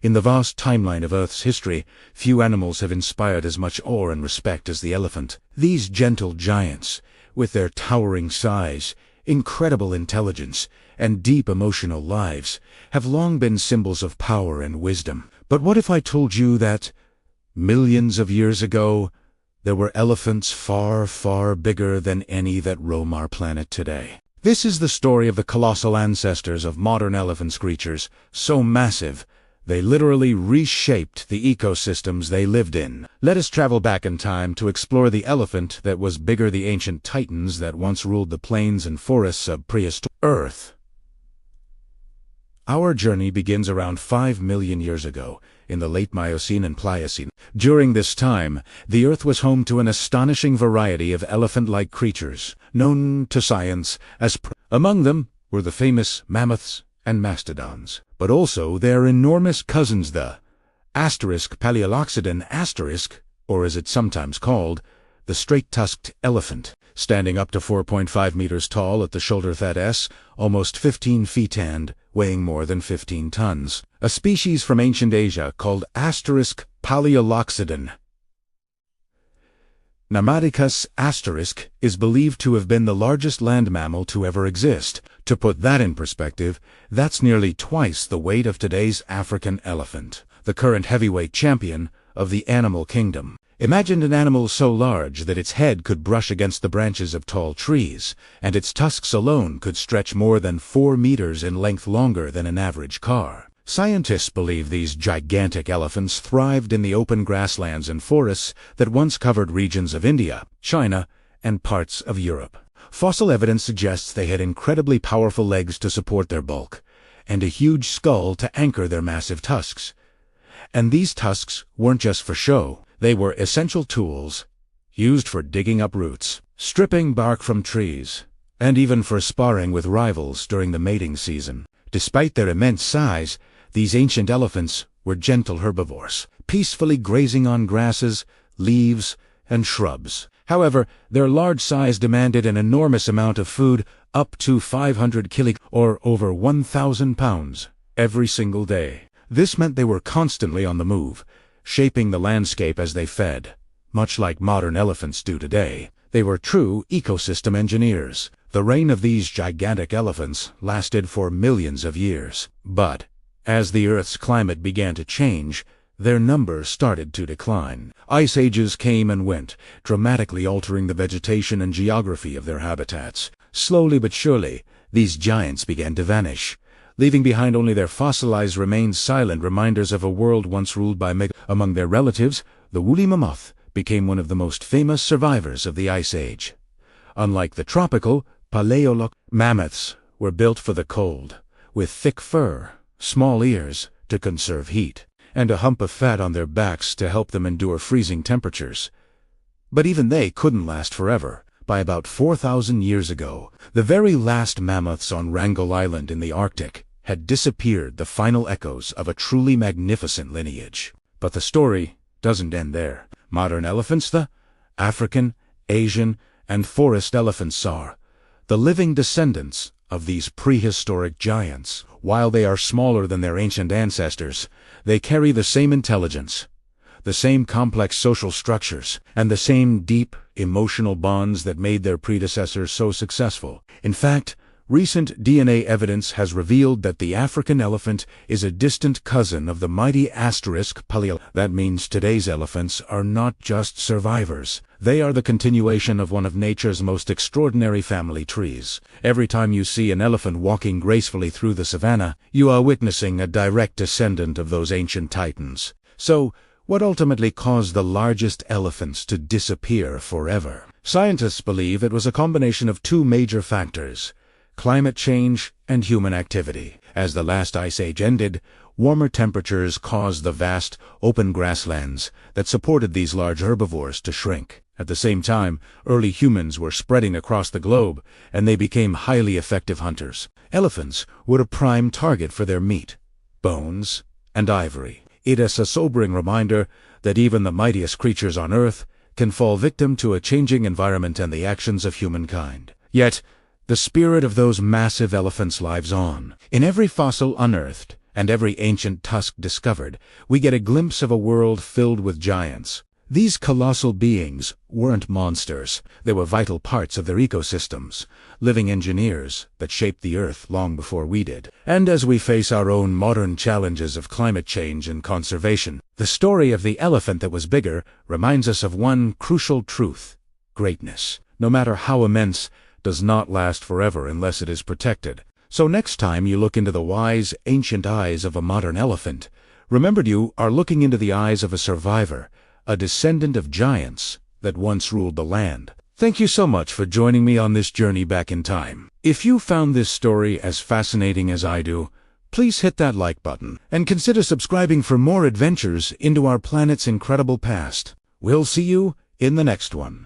In the vast timeline of Earth's history, few animals have inspired as much awe and respect as the elephant. These gentle giants, with their towering size, incredible intelligence, and deep emotional lives, have long been symbols of power and wisdom. But what if I told you that, millions of years ago, there were elephants far, far bigger than any that roam our planet today? This is the story of the colossal ancestors of modern elephant creatures, so massive, they literally reshaped the ecosystems they lived in. Let us travel back in time to explore the elephant that was bigger the ancient titans that once ruled the plains and forests of prehistoric Earth. Our journey begins around 5 million years ago, in the late Miocene and Pliocene. During this time, the Earth was home to an astonishing variety of elephant-like creatures, known to science as Among them were the famous mammoths and mastodons, but also their enormous cousins, the Paleoloxodon or as it's sometimes called, the straight-tusked elephant, standing up to 4.5 meters tall at the shoulder, that is, almost 15 feet, and weighing more than 15 tons. A species from ancient Asia called Paleoloxodon Pneumaticus is believed to have been the largest land mammal to ever exist. To put that in perspective, that's nearly twice the weight of today's African elephant, the current heavyweight champion of the animal kingdom. Imagine an animal so large that its head could brush against the branches of tall trees, and its tusks alone could stretch more than 4 meters in length, longer than an average car. Scientists believe these gigantic elephants thrived in the open grasslands and forests that once covered regions of India, China, and parts of Europe. Fossil evidence suggests they had incredibly powerful legs to support their bulk, and a huge skull to anchor their massive tusks. And these tusks weren't just for show. They were essential tools, used for digging up roots, stripping bark from trees, and even for sparring with rivals during the mating season. Despite their immense size, these ancient elephants were gentle herbivores, peacefully grazing on grasses, leaves, and shrubs. However, their large size demanded an enormous amount of food, up to 500 kilograms, or over 1,000 pounds, every single day. This meant they were constantly on the move, shaping the landscape as they fed. Much like modern elephants do today, they were true ecosystem engineers. The reign of these gigantic elephants lasted for millions of years. But as the Earth's climate began to change, their numbers started to decline. Ice ages came and went, dramatically altering the vegetation and geography of their habitats. Slowly but surely, these giants began to vanish, leaving behind only their fossilized remains, silent reminders of a world once ruled by Among their relatives, the woolly mammoth became one of the most famous survivors of the Ice Age. Unlike the tropical mammoths were built for the cold, with thick fur, small ears to conserve heat, and a hump of fat on their backs to help them endure freezing temperatures. But even they couldn't last forever. By about 4,000 years ago, the very last mammoths on Wrangel Island in the Arctic had disappeared, the final echoes of a truly magnificent lineage. But the story doesn't end there. Modern elephants, the African, Asian, and forest elephants, are the living descendants of these prehistoric giants. While they are smaller than their ancient ancestors, they carry the same intelligence, the same complex social structures, and the same deep, emotional bonds that made their predecessors so successful. In fact, recent DNA evidence has revealed that the African elephant is a distant cousin of the mighty Paleo. That means today's elephants are not just survivors. They are the continuation of one of nature's most extraordinary family trees. Every time you see an elephant walking gracefully through the savannah, you are witnessing a direct descendant of those ancient titans. So, what ultimately caused the largest elephants to disappear forever? Scientists believe it was a combination of two major factors: climate change and human activity. As the last ice age ended, warmer temperatures caused the vast, open grasslands that supported these large herbivores to shrink. At the same time, early humans were spreading across the globe, and they became highly effective hunters. Elephants were a prime target for their meat, bones, and ivory. It is a sobering reminder that even the mightiest creatures on Earth can fall victim to a changing environment and the actions of humankind. Yet, the spirit of those massive elephants lives on. In every fossil unearthed, and every ancient tusk discovered, we get a glimpse of a world filled with giants. These colossal beings weren't monsters. They were vital parts of their ecosystems, living engineers that shaped the Earth long before we did. And as we face our own modern challenges of climate change and conservation, the story of the elephant that was bigger reminds us of one crucial truth: greatness, no matter how immense, does not last forever unless it is protected. So next time you look into the wise, ancient eyes of a modern elephant, remember you are looking into the eyes of a survivor, a descendant of giants that once ruled the land. Thank you so much for joining me on this journey back in time. If you found this story as fascinating as I do, please hit that like button and consider subscribing for more adventures into our planet's incredible past. We'll see you in the next one.